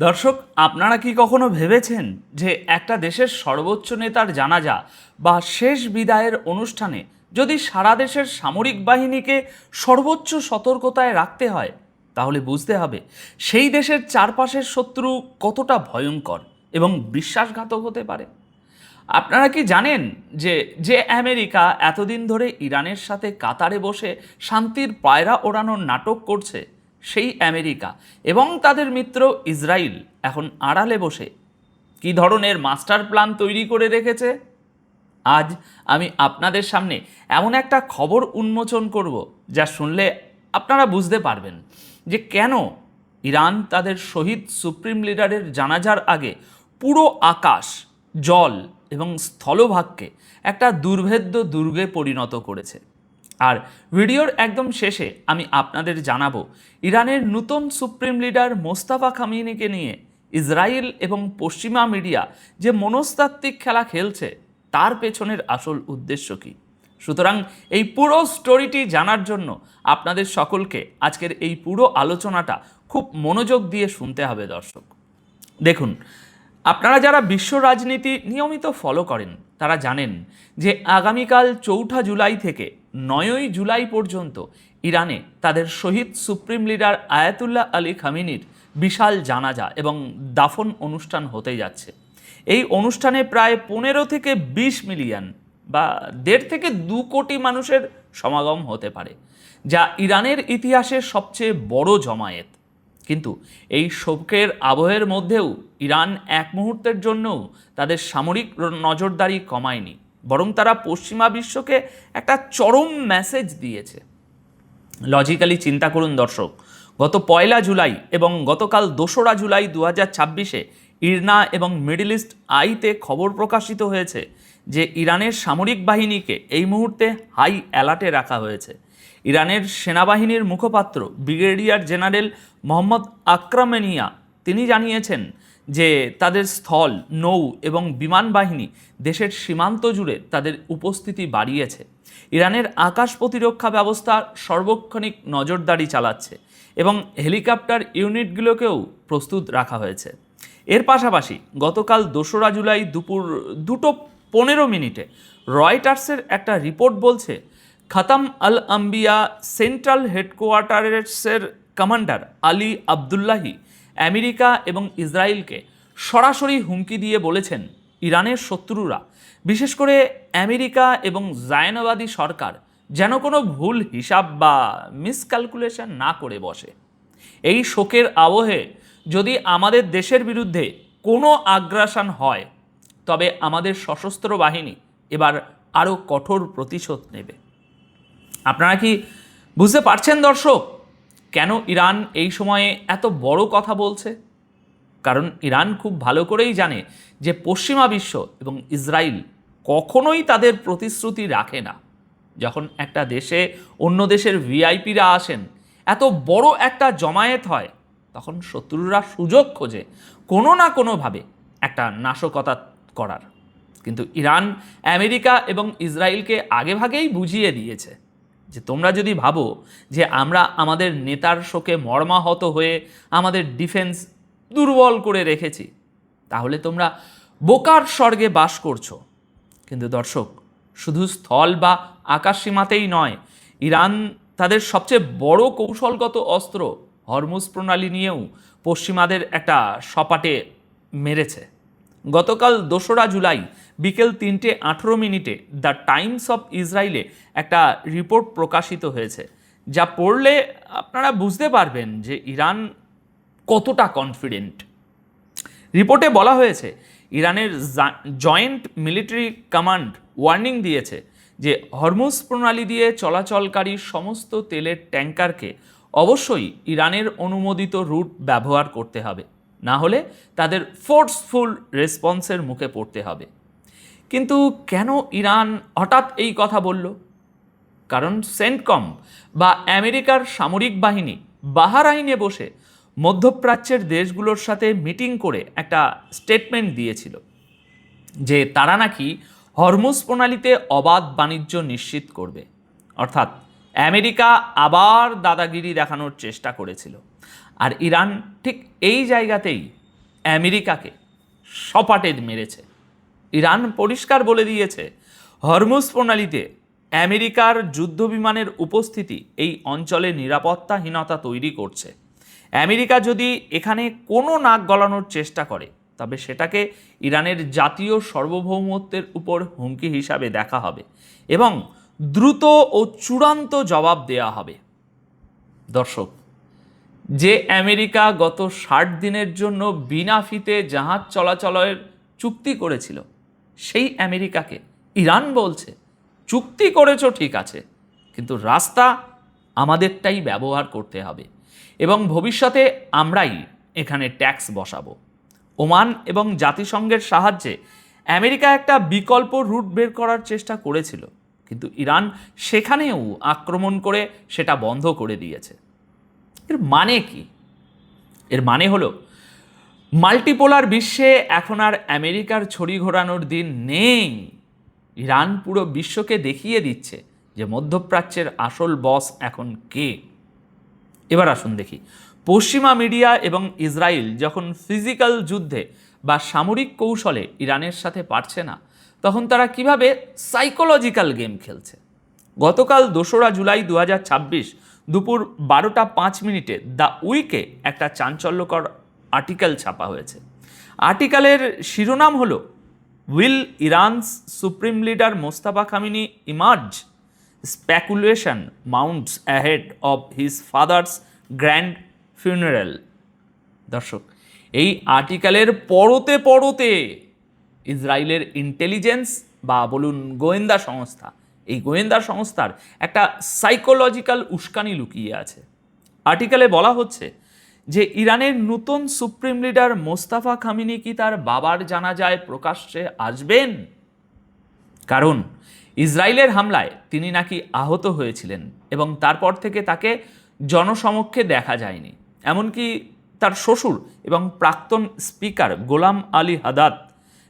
দর্শক, আপনারা কি কখনো ভেবেছেন যে একটা দেশের সর্বোচ্চ নেতার জানাজা বা শেষ বিদায়ের অনুষ্ঠানে যদি সারা দেশের সামরিক বাহিনীকে সর্বোচ্চ সতর্কতায় রাখতে হয়, তাহলে বুঝতে হবে সেই দেশের চারপাশের শত্রু কতটা ভয়ঙ্কর এবং বিশ্বাসঘাতক হতে পারে। আপনারা কি জানেন যে যে আমেরিকা এতদিন ধরে ইরানের সাথে কাতারে বসে শান্তির পায়রা ওড়ানোর নাটক করছে, সেই আমেরিকা এবং তাদের মিত্র ইসরায়েল এখন আড়ালে বসে কী ধরনের মাস্টার প্ল্যান তৈরি করে রেখেছে? আজ আমি আপনাদের সামনে এমন একটা খবর উন্মোচন করব যা শুনলে আপনারা বুঝতে পারবেন যে কেন ইরান তাদের শহীদ সুপ্রিম লিডারের জানাজার আগে পুরো আকাশ, জল এবং স্থলভাগকে একটা দুর্ভেদ্য দুর্গে পরিণত করেছে। আর ভিডিওর একদম শেষে আমি আপনাদের জানাবো ইরানের নতুন সুপ্রিম লিডার মোস্তাফা খামেনিকে নিয়ে ইসরায়েল এবং পশ্চিমা মিডিয়া যে মনস্তাত্ত্বিক খেলা খেলছে তার পেছনের আসল উদ্দেশ্য কী। সুতরাং এই পুরো স্টোরিটি জানার জন্য আপনাদের সকলকে আজকের এই পুরো আলোচনাটা খুব মনোযোগ দিয়ে শুনতে হবে দর্শক। দেখুন, আপনারা যারা বিশ্ব রাজনীতি নিয়মিত ফলো করেন তারা জানেন যে আগামীকাল 4 জুলাই থেকে 9 জুলাই পর্যন্ত ইরানে তাদের শহীদ সুপ্রিম লিডার আয়াতুল্লাহ আলী খামেনির বিশাল জানাজা এবং দাফন অনুষ্ঠান হতে যাচ্ছে। এই অনুষ্ঠানে প্রায় 15 থেকে 20 মিলিয়ন বা 1.5 থেকে 2 কোটি মানুষের সমাগম হতে পারে, যা ইরানের ইতিহাসের সবচেয়ে বড় জমায়েত। কিন্তু এই শোকের আবহের মধ্যেও ইরান এক মুহূর্তের জন্যও তাদের সামরিক নজরদারি কমায়নি, বরং তারা পশ্চিমা বিশ্বকে একটা চরম মেসেজ দিয়েছে। লজিক্যালি চিন্তা করুন দর্শক, গত 1 জুলাই এবং গতকাল 2 জুলাই 2026-এ ইরনা এবং মিডল ইস্ট আইতে খবর প্রকাশিত হয়েছে যে ইরানের সামরিক বাহিনীকে এই মুহূর্তে হাই অ্যালার্টে রাখা হয়েছে। ইরানের সেনাবাহিনীর মুখপাত্র ব্রিগেডিয়ার জেনারেল মোহাম্মদ আকরামেনিয়া তিনি জানিয়েছেন যে তাদের স্থল, নৌ এবং বিমান বাহিনী দেশের সীমান্ত জুড়ে তাদের উপস্থিতি বাড়িয়েছে। ইরানের আকাশ প্রতিরক্ষা ব্যবস্থা সার্বক্ষণিক নজরদারি চালাচ্ছে এবং হেলিকপ্টার ইউনিটগুলোকেও প্রস্তুত রাখা হয়েছে। এর পাশাপাশি গতকাল 2 জুলাই দুপুর 2:15 রয়টার্সের একটা রিপোর্ট বলছে খাতাম আল আম্বিয়া central হেডকোয়ার্টার্সের commander Ali Abdullahi America এবং ইসরায়েলকে সরাসরি হুমকি দিয়ে বলেছেন ইরানের শত্রুরা, বিশেষ করে আমেরিকা এবং জায়নবাদী সরকার, যেন কোনো ভুল হিসাব বা মিসক্যালকুলেশন না করে বসে। এই শোকের আবহে যদি আমাদের দেশের বিরুদ্ধে কোনো আগ্রাসন হয়, তবে আমাদের সশস্ত্র বাহিনী এবার আরও কঠোর প্রতিশোধ নেবে। আপনারা কি বুঝতে পারছেন দর্শক, কেন ইরান এই সময়ে এত বড় কথা বলছে? কারণ ইরান খুব ভালো করেই জানে যে পশ্চিমা বিশ্ব এবং ইসরায়েল কখনোই তাদের প্রতিশ্রুতি রাখে না। যখন একটা দেশে অন্য দেশের ভিআইপিরা আসেন, এত বড় একটা জমায়েত হয়, তখন শত্রুরা সুযোগ খোঁজে কোনো না কোনোভাবে একটা নাশকতা করার। কিন্তু ইরান আমেরিকা এবং ইসরায়েলকে আগেভাগেই বুঝিয়ে দিয়েছে যে তোমরা যদি ভাবো যে আমরা আমাদের নেতার শোকে মর্মাহত হয়ে আমাদের ডিফেন্স দুর্বল করে রেখেছি, তাহলে তোমরা বোকার স্বর্গে বাস করছো। কিন্তু দর্শক, শুধু স্থল বা আকাশ সীমাতেই নয়, ইরান তাদের সবচেয়ে বড় কৌশলগত অস্ত্র হরমুজ প্রণালী নিয়েও পশ্চিমাদের একটা সপাটে মেরেছে। গতকাল 2 জুলাই বিকেল 3:18 দ্য টাইমস অফ ইসরায়েলে একটা রিপোর্ট প্রকাশিত হয়েছে, যা পড়লে আপনারা বুঝতে পারবেন যে ইরান কতটা কনফিডেন্ট। রিপোর্টে বলা হয়েছে ইরানের জয়েন্ট মিলিটারি কমান্ড ওয়ার্নিং দিয়েছে যে হরমুজ প্রণালী দিয়ে চলাচলকারী সমস্ত তেলের ট্যাঙ্কারকে অবশ্যই ইরানের অনুমোদিত রুট ব্যবহার করতে হবে, না হলে তাদের ফোর্সফুল রেসপন্সের মুখে পড়তে হবে। কিন্তু কেন ইরান হঠাৎ এই কথা বলল? কারণ সেন্টকম বা আমেরিকার সামরিক বাহিনী বাহরাইনে বসে মধ্যপ্রাচ্যের দেশগুলোর সাথে মিটিং করে একটা স্টেটমেন্ট দিয়েছিল যে তারা নাকি হরমুজ প্রণালীতে অবাধ বাণিজ্য নিশ্চিত করবে। অর্থাৎ আমেরিকা আবার দাদাগিরি দেখানোর চেষ্টা করেছিল, আর ইরান ঠিক এই জায়গাতেই আমেরিকাকে সপাটে মেরেছে। ইরান পরিষ্কার বলে দিয়েছে, হরমুজ প্রণালীতে আমেরিকার যুদ্ধবিমানের উপস্থিতি এই অঞ্চলে নিরাপত্তাহীনতা তৈরি করছে। আমেরিকা যদি এখানে কোনো নাক গলানোর চেষ্টা করে তবে সেটাকে ইরানের জাতীয় সার্বভৌমত্বের উপর হুমকি হিসাবে দেখা হবে এবং দ্রুত ও চূড়ান্ত জবাব দেওয়া হবে। দর্শক, যে আমেরিকা গত 60 দিনের জন্য বিনা ফিতে জাহাজ চলাচলের চুক্তি করেছিল, সেই আমেরিকাকে ইরান বলছে চুক্তি করেছো ঠিক আছে, কিন্তু রাস্তা আমাদেরটাই ব্যবহার করতে হবে এবং ভবিষ্যতে আমরাই এখানে ট্যাক্স বসাবো। ওমান এবং জাতিসংঘের সাহায্যে আমেরিকা একটা বিকল্প রুট বের করার চেষ্টা করেছিল, কিন্তু ইরান সেখানেও আক্রমণ করে সেটা বন্ধ করে দিয়েছে। এর মানে কি? এর মানে হলো মাল্টিপোলার বিশ্বে এখন আর আমেরিকার ছড়ি ঘোরানোর দিন নেই। ইরান পুরো বিশ্বকে দেখিয়ে দিচ্ছে যে মধ্যপ্রাচ্যের আসল বস এখন কে। এবার আসুন দেখি, পশ্চিমা মিডিয়া এবং ইসরায়েল যখন ফিজিক্যাল যুদ্ধে বা সামরিক কৌশলে ইরানের সাথে পারছে না, তখন তারা কিভাবে সাইকোলজিক্যাল গেম খেলছে। গতকাল 2রা জুলাই 2026 দুপুর 12টা 5 মিনিটে দ্য উইকে একটা চাঞ্চল্যকর আর্টিকেল ছাপা হয়েছে। আর্টিকেলের শিরোনাম হলো, will Iran's supreme leader Mostafa Khamenei emerge, speculation mounts ahead of his father's grand funeral. দর্শক, এই আর্টিকেলের পরতে পরতে ইসরায়েলের ইন্টেলিজেন্স বা বলুন গোয়েন্দা সংস্থা, এই গোয়েন্দা সংস্থার একটা সাইকোলজিক্যাল উস্কানি লুকিয়ে আছে। আর্টিকেলে বলা হচ্ছে যে ইরানের নতুন সুপ্রিম লিডার মোস্তাফা খামিনি কি তার বাবার জানাজায় প্রকাশ্যে আসবেন? কারণ ইসরায়েলের হামলায় তিনি নাকি আহত হয়েছিলেন এবং তারপর থেকে তাকে জনসমক্ষে দেখা যায়নি। এমনকি তার শ্বশুর এবং প্রাক্তন স্পিকার গোলাম আলী হাদাদ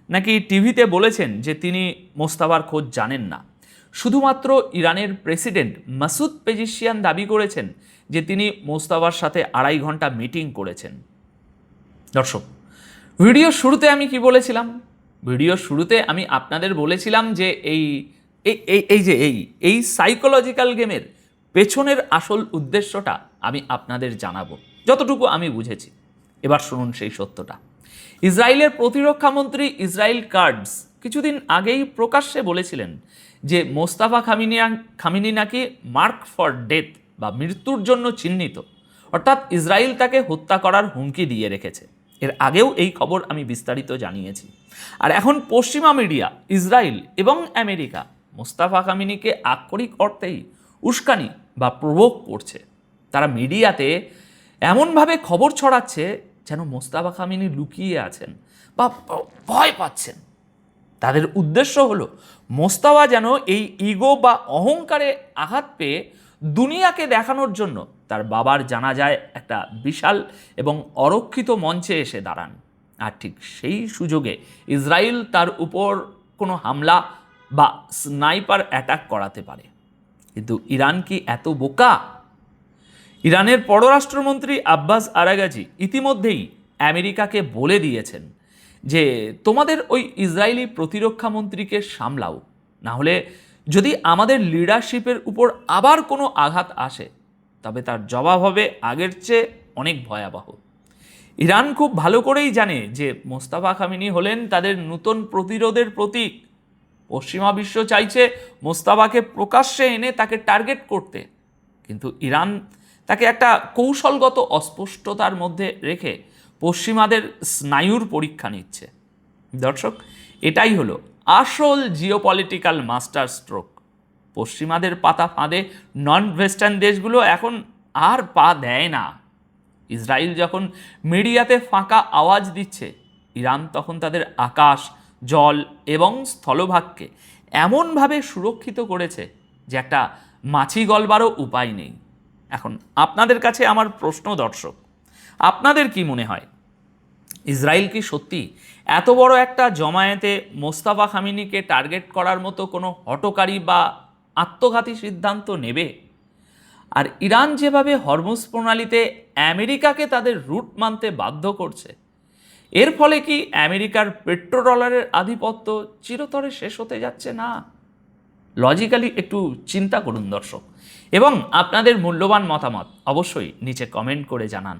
নাকি টিভিতে বলেছেন যে তিনি মোস্তাফার খোঁজ জানেন না। শুধুমাত্র ইরানের প্রেসিডেন্ট মাসুদ পেজিশিয়ান দাবি করেছেন যে তিনি মোস্তাফার সাথে 2.5 ঘন্টা মিটিং করেছেন। দর্শক, ভিডিওর শুরুতে আমি কি বলেছিলাম? ভিডিওর শুরুতে আমি আপনাদের বলেছিলাম যে এই সাইকোলজিক্যাল গেমের পেছনের আসল উদ্দেশ্যটা আমি আপনাদের জানাবো, যতটুকু আমি বুঝেছি। এবার শুনুন সেই সত্যটা। ইসরায়েলের প্রতিরক্ষামন্ত্রী ইসরায়েল কাটজ কিছুদিন আগেই প্রকাশ্যে বলেছিলেন যে মোস্তাফা খামিনি নাকি মার্ক ফর ডেথ বা মৃত্যুর জন্য চিহ্নিত, অর্থাৎ ইসরায়েল তাকে হত্যা করার হুমকি দিয়ে রেখেছে। এর আগেও এই খবর আমি বিস্তারিত জানিয়েছি। আর এখন পশ্চিমা মিডিয়া, ইসরায়েল এবং আমেরিকা মোস্তাফা খামিনিকে আক্ষরিক অর্থেই উস্কানি বা প্রভোগ করছে। তারা মিডিয়াতে এমনভাবে খবর ছড়াচ্ছে যেন মোস্তাফা খামিনি লুকিয়ে আছেন বা ভয় পাচ্ছেন। তাদের উদ্দেশ্য হলো মোস্তাফা যেন এই ইগো বা অহংকারে আঘাত পেয়ে দুনিয়াকে দেখানোর জন্য তার বাবার জানাজায় একটা বিশাল এবং অরক্ষিত মঞ্চে এসে দাঁড়ান। আর ঠিক সেই সুযোগে ইসরায়েল তার উপর কোনো হামলা বা স্নাইপার অ্যাটাক করাতে পারে। কিন্তু ইরান কি এত বোকা? ইরানের পররাষ্ট্রমন্ত্রী আব্বাস আরাগাজি ইতিমধ্যেই আমেরিকাকে বলে দিয়েছেন যে তোমাদের ওই ইসরায়েলি প্রতিরক্ষা মন্ত্রীকে সামলাও, না হলে যদি আমাদের লিডারশিপের উপর আবার কোনো আঘাত আসে তবে তার জবাব হবে আগের চেয়ে অনেক ভয়াবহ। ইরান খুব ভালো করেই জানে যে মোস্তাফা খামিনি হলেন তাদের নতুন প্রতিরোধের প্রতীক। পশ্চিমা বিশ্ব চাইছে মোস্তাফাকে প্রকাশ্যে এনে তাকে টার্গেট করতে, কিন্তু ইরান তাকে একটা কৌশলগত অস্পষ্টতার মধ্যে রেখে পশ্চিমাদের স্নায়ুর পরীক্ষা নিচ্ছে। দর্শক, এটাই হলো আসল জিওপলিটিক্যাল মাস্টার স্ট্রোক। পশ্চিমাদের পাতা ফাঁদে নন ওয়েস্টার্ন দেশগুলো এখন আর পা দেয় না। ইসরায়েল যখন মিডিয়াতে ফাঁকা আওয়াজ দিচ্ছে, ইরান তখন তাদের আকাশ, জল এবং স্থলভাগকে এমনভাবে সুরক্ষিত করেছে যে একটা মাছি গলবারও উপায় নেই। এখন আপনাদের কাছে আমার প্রশ্ন, দর্শক, আপনাদের কি মনে হয় ইসরায়েল কি সত্যি এত বড় একটা জমায়েতে মোস্তাফা খামিনিকে টার্গেট করার মতো কোনো হঠকারী বা আত্মঘাতী সিদ্ধান্ত নেবে? আর ইরান যেভাবে হরমুজ প্রণালীতে আমেরিকাকে তাদের রুট মানতে বাধ্য করছে, এর ফলে কি আমেরিকার পেট্রোডলারের আধিপত্য চিরতরে শেষ হতে যাচ্ছে না? লজিক্যালি একটু চিন্তা করুন দর্শক, এবং আপনাদের মূল্যবান মতামত অবশ্যই নিচে কমেন্ট করে জানান।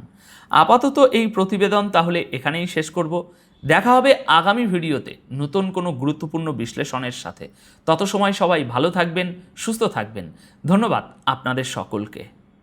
আপাতত এই প্রতিবেদন তাহলে এখানেই শেষ করব। দেখা হবে আগামী ভিডিওতে নতুন কোনো গুরুত্বপূর্ণ বিশ্লেষণের সাথে। তত সময় সবাই ভালো থাকবেন, সুস্থ থাকবেন। ধন্যবাদ আপনাদের সকলকে।